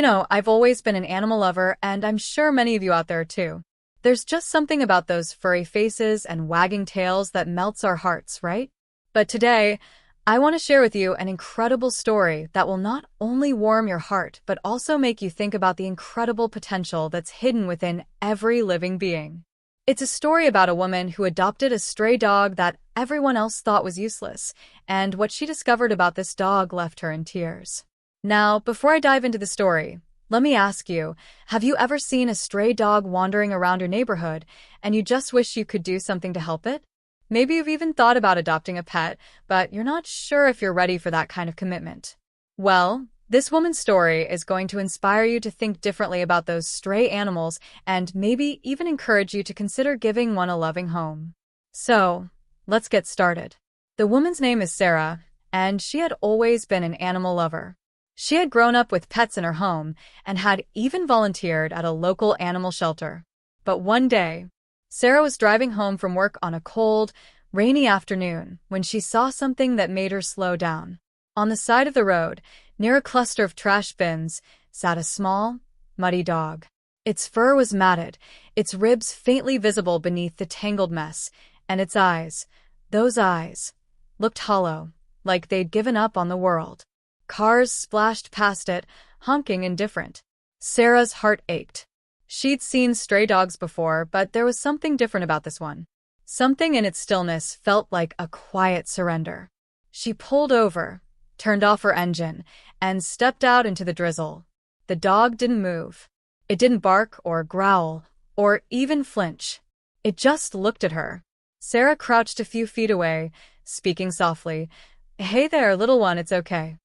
I've always been an animal lover, and I'm sure many of you out there are too. There's just something about those furry faces and wagging tails that melts our hearts, right? But today, I want to share with you an incredible story that will not only warm your heart, but also make you think about the incredible potential that's hidden within every living being. It's a story about a woman who adopted a stray dog that everyone else thought was useless, and what she discovered about this dog left her in tears. Now, before I dive into the story, let me ask you, have you ever seen a stray dog wandering around your neighborhood and you just wish you could do something to help it? Maybe you've even thought about adopting a pet, but you're not sure if you're ready for that kind of commitment. Well, this woman's story is going to inspire you to think differently about those stray animals and maybe even encourage you to consider giving one a loving home. So, let's get started. The woman's name is Sarah, and she had always been an animal lover. She had grown up with pets in her home and had even volunteered at a local animal shelter. But one day, Sarah was driving home from work on a cold, rainy afternoon when she saw something that made her slow down. On the side of the road, near a cluster of trash bins, sat a small, muddy dog. Its fur was matted, its ribs faintly visible beneath the tangled mess, and its eyes, those eyes, looked hollow, like they'd given up on the world. Cars splashed past it, honking indifferent. Sarah's heart ached. She'd seen stray dogs before, but there was something different about this one. Something in its stillness felt like a quiet surrender. She pulled over, turned off her engine, and stepped out into the drizzle. The dog didn't move. It didn't bark or growl or even flinch. It just looked at her. Sarah crouched a few feet away, speaking softly. "Hey there, little one, it's okay."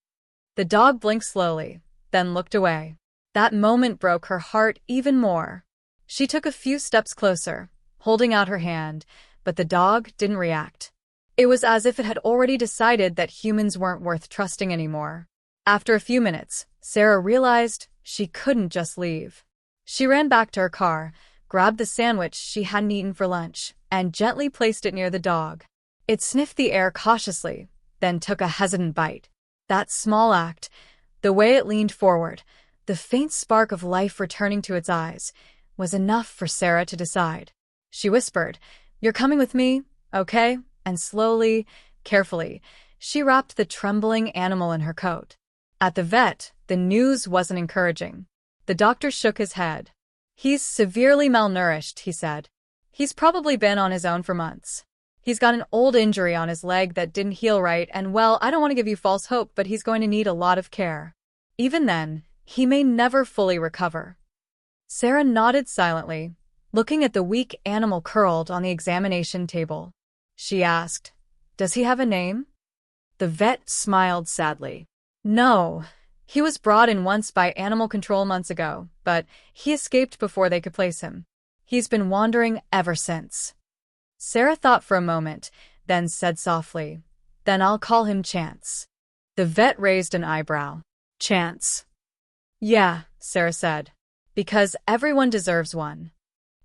The dog blinked slowly, then looked away. That moment broke her heart even more. She took a few steps closer, holding out her hand, but the dog didn't react. It was as if it had already decided that humans weren't worth trusting anymore. After a few minutes, Sarah realized she couldn't just leave. She ran back to her car, grabbed the sandwich she hadn't eaten for lunch, and gently placed it near the dog. It sniffed the air cautiously, then took a hesitant bite. That small act, the way it leaned forward, the faint spark of life returning to its eyes, was enough for Sarah to decide. She whispered, "You're coming with me, okay?" And slowly, carefully, she wrapped the trembling animal in her coat. At the vet, the news wasn't encouraging. The doctor shook his head. "He's severely malnourished," he said. "He's probably been on his own for months. He's got an old injury on his leg that didn't heal right, and well, I don't want to give you false hope, but he's going to need a lot of care. Even then, he may never fully recover." Sarah nodded silently, looking at the weak animal curled on the examination table. She asked, "Does he have a name?" The vet smiled sadly. "No. He was brought in once by animal control months ago, but he escaped before they could place him. He's been wandering ever since." Sarah thought for a moment, then said softly, "Then I'll call him Chance." The vet raised an eyebrow. "Chance?" "Yeah," Sarah said, "because everyone deserves one."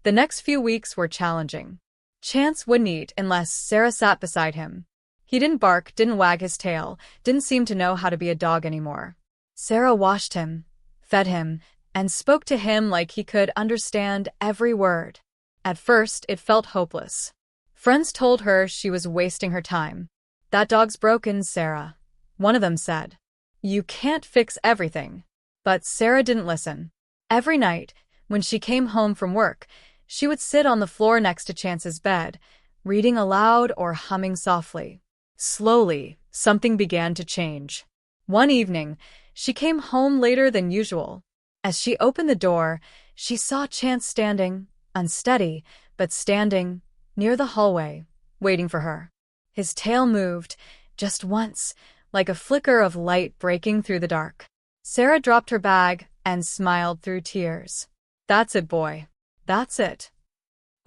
The next few weeks were challenging. Chance wouldn't eat unless Sarah sat beside him. He didn't bark, didn't wag his tail, didn't seem to know how to be a dog anymore. Sarah washed him, fed him, and spoke to him like he could understand every word. At first, it felt hopeless. Friends told her she was wasting her time. "That dog's broken, Sarah," one of them said. "You can't fix everything." But Sarah didn't listen. Every night, when she came home from work, she would sit on the floor next to Chance's bed, reading aloud or humming softly. Slowly, something began to change. One evening, she came home later than usual. As she opened the door, she saw Chance standing, unsteady, but standing, near the hallway, waiting for her. His tail moved, just once, like a flicker of light breaking through the dark. Sarah dropped her bag and smiled through tears. "That's it, boy. That's it."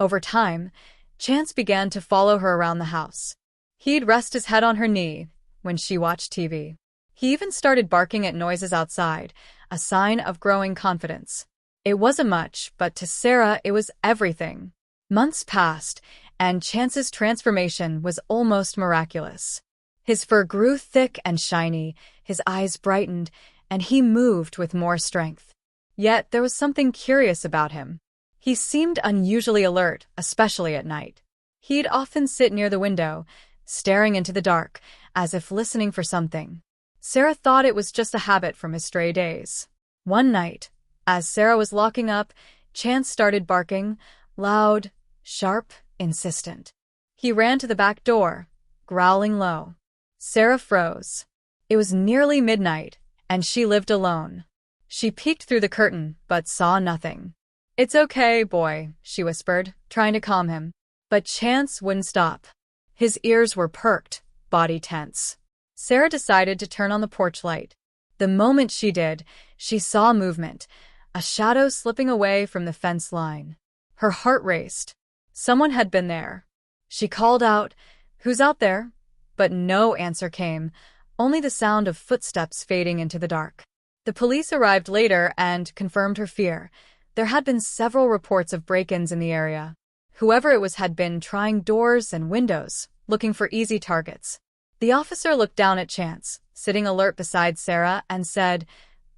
Over time, Chance began to follow her around the house. He'd rest his head on her knee when she watched TV. He even started barking at noises outside, a sign of growing confidence. It wasn't much, but to Sarah it was everything. Months passed, and Chance's transformation was almost miraculous. His fur grew thick and shiny, his eyes brightened, and he moved with more strength. Yet there was something curious about him. He seemed unusually alert, especially at night. He'd often sit near the window, staring into the dark, as if listening for something. Sarah thought it was just a habit from his stray days. One night, as Sarah was locking up, Chance started barking, loud, sharp, insistent. He ran to the back door, growling low. Sarah froze. It was nearly midnight, and she lived alone. She peeked through the curtain, but saw nothing. "It's okay, boy," she whispered, trying to calm him. But Chance wouldn't stop. His ears were perked, body tense. Sarah decided to turn on the porch light. The moment she did, she saw movement, a shadow slipping away from the fence line. Her heart raced. Someone had been there. She called out, "Who's out there?" But no answer came, only the sound of footsteps fading into the dark. The police arrived later and confirmed her fear. There had been several reports of break-ins in the area. Whoever it was had been trying doors and windows, looking for easy targets. The officer looked down at Chance, sitting alert beside Sarah, and said,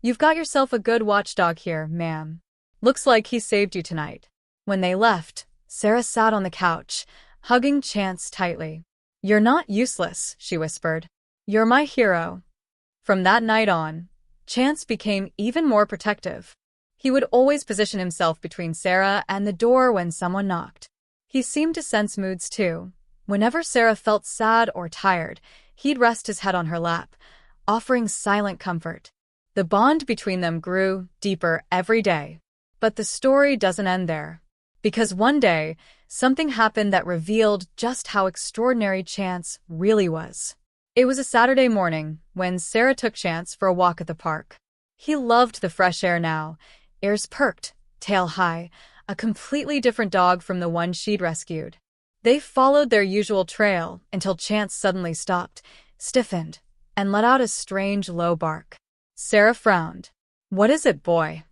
"You've got yourself a good watchdog here, ma'am. Looks like he saved you tonight." When they left, Sarah sat on the couch, hugging Chance tightly. "You're not useless," she whispered. "You're my hero." From that night on, Chance became even more protective. He would always position himself between Sarah and the door when someone knocked. He seemed to sense moods too. Whenever Sarah felt sad or tired, he'd rest his head on her lap, offering silent comfort. The bond between them grew deeper every day. But the story doesn't end there. Because one day, something happened that revealed just how extraordinary Chance really was. It was a Saturday morning when Sarah took Chance for a walk at the park. He loved the fresh air now, ears perked, tail high, a completely different dog from the one she'd rescued. They followed their usual trail until Chance suddenly stopped, stiffened, and let out a strange low bark. Sarah frowned. "What is it, boy?"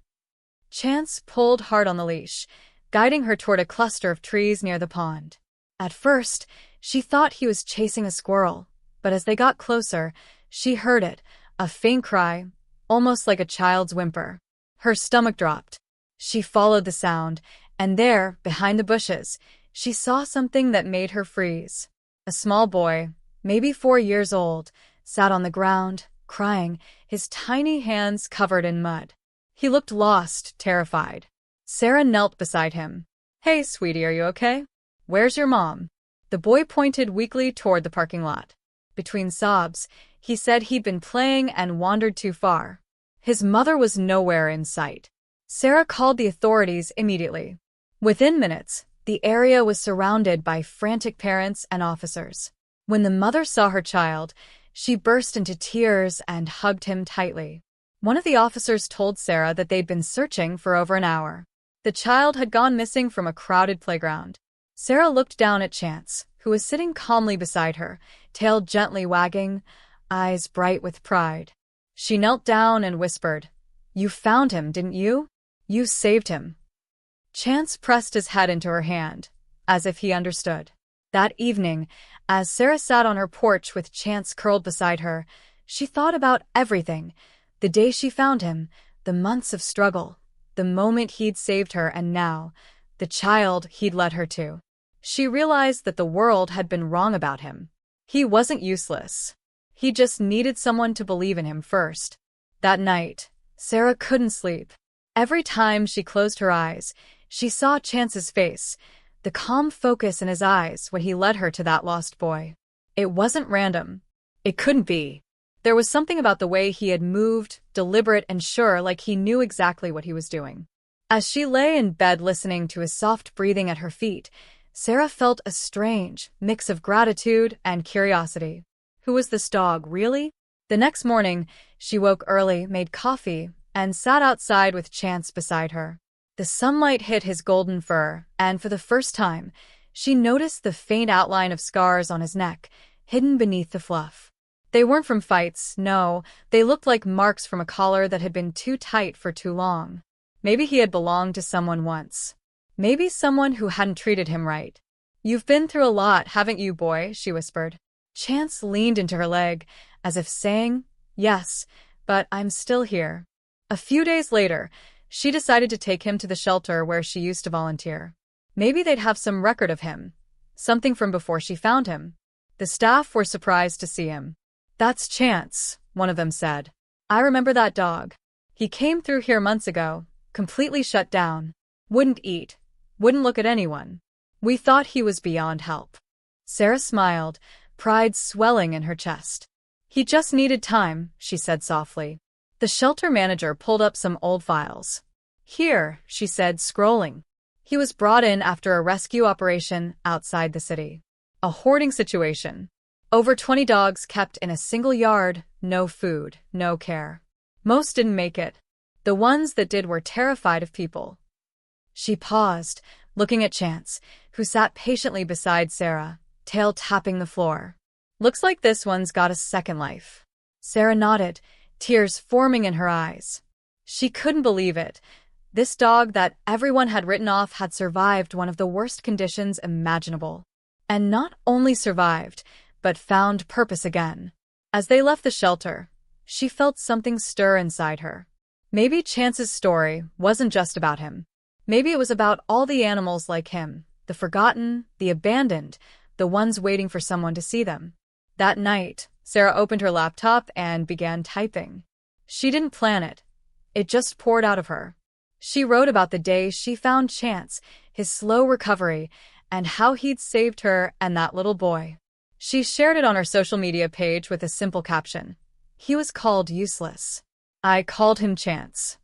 Chance pulled hard on the leash, guiding her toward a cluster of trees near the pond. At first, she thought he was chasing a squirrel, but as they got closer, she heard it, a faint cry, almost like a child's whimper. Her stomach dropped. She followed the sound, and there, behind the bushes, she saw something that made her freeze. A small boy, maybe 4 years old, sat on the ground, crying, his tiny hands covered in mud. He looked lost, terrified. Sarah knelt beside him. "Hey, sweetie, are you okay? Where's your mom?" The boy pointed weakly toward the parking lot. Between sobs, he said he'd been playing and wandered too far. His mother was nowhere in sight. Sarah called the authorities immediately. Within minutes, the area was surrounded by frantic parents and officers. When the mother saw her child, she burst into tears and hugged him tightly. One of the officers told Sarah that they'd been searching for over an hour. The child had gone missing from a crowded playground. Sarah looked down at Chance, who was sitting calmly beside her, tail gently wagging, eyes bright with pride. She knelt down and whispered, "You found him, didn't you? You saved him." Chance pressed his head into her hand, as if he understood. That evening, as Sarah sat on her porch with Chance curled beside her, she thought about everything. The day she found him, the months of struggle, the moment he'd saved her, and now, the child he'd led her to. She realized that the world had been wrong about him. He wasn't useless. He just needed someone to believe in him first. That night, Sarah couldn't sleep. Every time she closed her eyes, she saw Chance's face, the calm focus in his eyes when he led her to that lost boy. It wasn't random. It couldn't be. There was something about the way he had moved, deliberate and sure, like he knew exactly what he was doing. As she lay in bed listening to his soft breathing at her feet, Sarah felt a strange mix of gratitude and curiosity. Who was this dog, really? The next morning, she woke early, made coffee, and sat outside with Chance beside her. The sunlight hit his golden fur, and for the first time, she noticed the faint outline of scars on his neck, hidden beneath the fluff. They weren't from fights, no, they looked like marks from a collar that had been too tight for too long. Maybe he had belonged to someone once. Maybe someone who hadn't treated him right. "You've been through a lot, haven't you, boy?" she whispered. Chance leaned into her leg, as if saying, "Yes, but I'm still here. A few days later, she decided to take him to the shelter where she used to volunteer. Maybe they'd have some record of him, something from before she found him. The staff were surprised to see him. "That's Chance," one of them said. "I remember that dog. He came through here months ago, completely shut down. Wouldn't eat, wouldn't look at anyone. We thought he was beyond help." Sarah smiled, pride swelling in her chest. "He just needed time," she said softly. The shelter manager pulled up some old files. "Here," she said, scrolling. He was brought in after a rescue operation outside the city. A hoarding situation. Over 20 dogs kept in a single yard, no food, no care. Most didn't make it. The ones that did were terrified of people. She paused, looking at Chance, who sat patiently beside Sarah, tail tapping the floor. "Looks like this one's got a second life." Sarah nodded, tears forming in her eyes. She couldn't believe it. This dog that everyone had written off had survived one of the worst conditions imaginable. And not only survived, but found purpose again. As they left the shelter, she felt something stir inside her. Maybe Chance's story wasn't just about him. Maybe it was about all the animals like him, the forgotten, the abandoned, the ones waiting for someone to see them. That night, Sarah opened her laptop and began typing. She didn't plan it. It just poured out of her. She wrote about the day she found Chance, his slow recovery, and how he'd saved her and that little boy. She shared it on her social media page with a simple caption. "He was called useless. I called him Chance."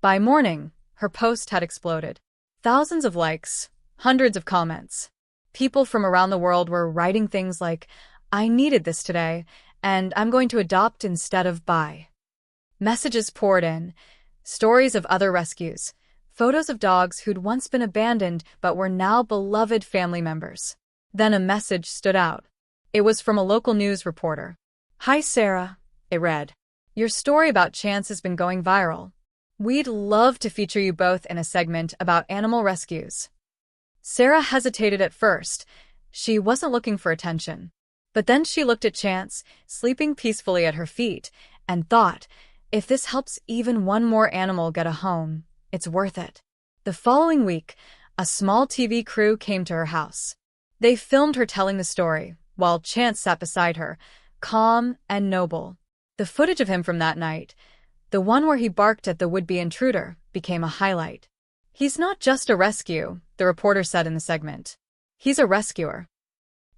By morning, her post had exploded. Thousands of likes, hundreds of comments. People from around the world were writing things like, "I needed this today, and I'm going to adopt instead of buy." Messages poured in, stories of other rescues, photos of dogs who'd once been abandoned but were now beloved family members. Then a message stood out. It was from a local news reporter. "Hi Sarah," it read. "Your story about Chance has been going viral. We'd love to feature you both in a segment about animal rescues." Sarah hesitated at first. She wasn't looking for attention. But then she looked at Chance, sleeping peacefully at her feet, and thought, if this helps even one more animal get a home, it's worth it. The following week, a small TV crew came to her house. They filmed her telling the story, while Chance sat beside her, calm and noble. The footage of him from that night, the one where he barked at the would-be intruder, became a highlight. "He's not just a rescue," the reporter said in the segment. "He's a rescuer."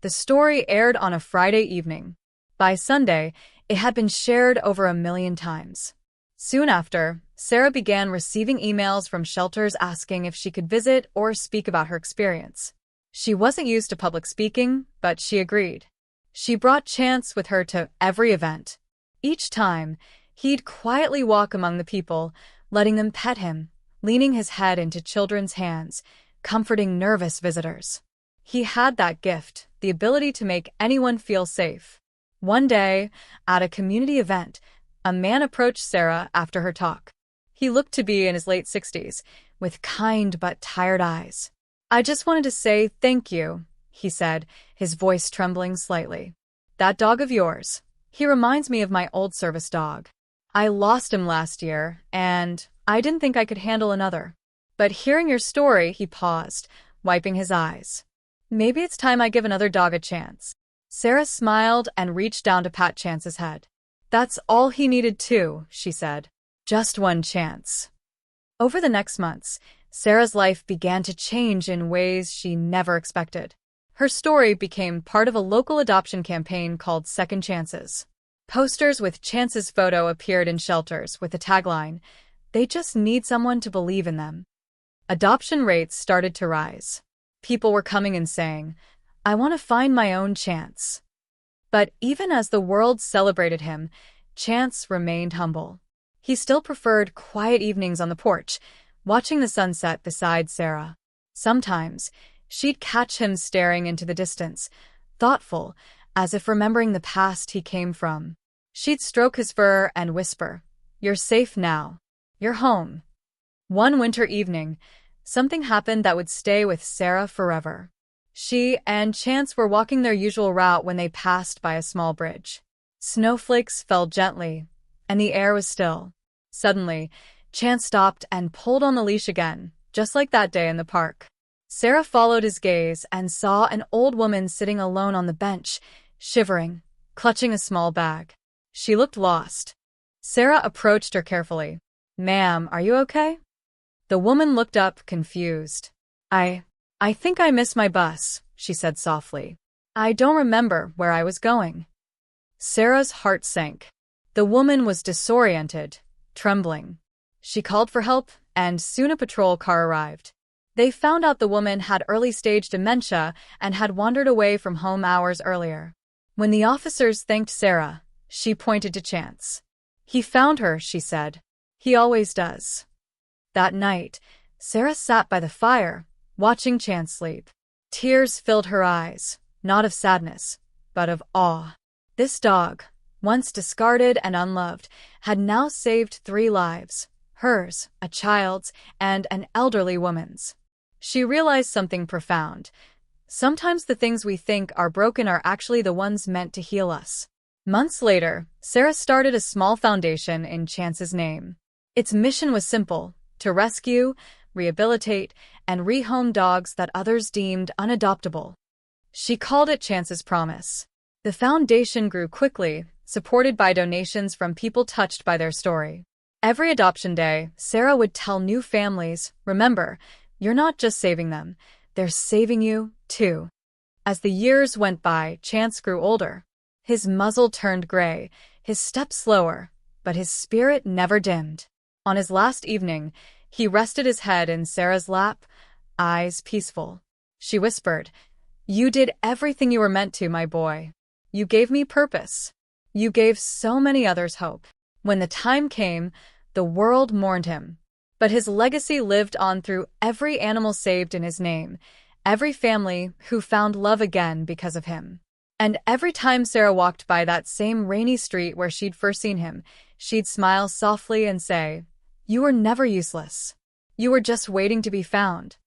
The story aired on a Friday evening. By Sunday, it had been shared over 1 million times. Soon after, Sarah began receiving emails from shelters asking if she could visit or speak about her experience. She wasn't used to public speaking, but she agreed. She brought Chance with her to every event. Each time, he'd quietly walk among the people, letting them pet him, leaning his head into children's hands, comforting nervous visitors. He had that gift, the ability to make anyone feel safe. One day, at a community event, a man approached Sarah after her talk. He looked to be in his late 60s, with kind but tired eyes. "I just wanted to say thank you," he said, his voice trembling slightly. "That dog of yours, he reminds me of my old service dog. I lost him last year, and I didn't think I could handle another. But hearing your story," he paused, wiping his eyes. "Maybe it's time I give another dog a chance." Sarah smiled and reached down to pat Chance's head. "That's all he needed too," she said. "Just one chance." Over the next months, Sarah's life began to change in ways she never expected. Her story became part of a local adoption campaign called Second Chances. Posters with Chance's photo appeared in shelters with the tagline, "They just need someone to believe in them." Adoption rates started to rise. People were coming and saying, "I want to find my own Chance." But even as the world celebrated him, Chance remained humble. He still preferred quiet evenings on the porch, watching the sunset beside Sarah. Sometimes, she'd catch him staring into the distance, thoughtful, as if remembering the past he came from. She'd stroke his fur and whisper, "You're safe now. You're home." One winter evening, something happened that would stay with Sarah forever. She and Chance were walking their usual route when they passed by a small bridge. Snowflakes fell gently, and the air was still. Suddenly, Chance stopped and pulled on the leash again, just like that day in the park. Sarah followed his gaze and saw an old woman sitting alone on the bench, shivering, clutching a small bag. She looked lost. Sarah approached her carefully. "Ma'am, are you okay?" The woman looked up, confused. I think I missed my bus," she said softly. "I don't remember where I was going." Sarah's heart sank. The woman was disoriented, trembling. She called for help, and soon a patrol car arrived. They found out the woman had early-stage dementia and had wandered away from home hours earlier. When the officers thanked Sarah, she pointed to Chance. "He found her," she said. "He always does." That night, Sarah sat by the fire, watching Chance sleep. Tears filled her eyes, not of sadness, but of awe. This dog, once discarded and unloved, had now saved 3 lives: hers, a child's, and an elderly woman's. She realized something profound. Sometimes the things we think are broken are actually the ones meant to heal us. Months later, Sarah started a small foundation in Chance's name. Its mission was simple: to rescue, rehabilitate, and rehome dogs that others deemed unadoptable. She called it Chance's Promise. The foundation grew quickly, supported by donations from people touched by their story. Every adoption day, Sarah would tell new families, "Remember, you're not just saving them, they're saving you, too." As the years went by, Chance grew older. His muzzle turned gray, his step slower, but his spirit never dimmed. On his last evening, he rested his head in Sarah's lap, eyes peaceful. She whispered, "You did everything you were meant to, my boy. You gave me purpose. You gave so many others hope." When the time came, the world mourned him. But his legacy lived on through every animal saved in his name, every family who found love again because of him. And every time Sarah walked by that same rainy street where she'd first seen him, she'd smile softly and say, "You were never useless. You were just waiting to be found."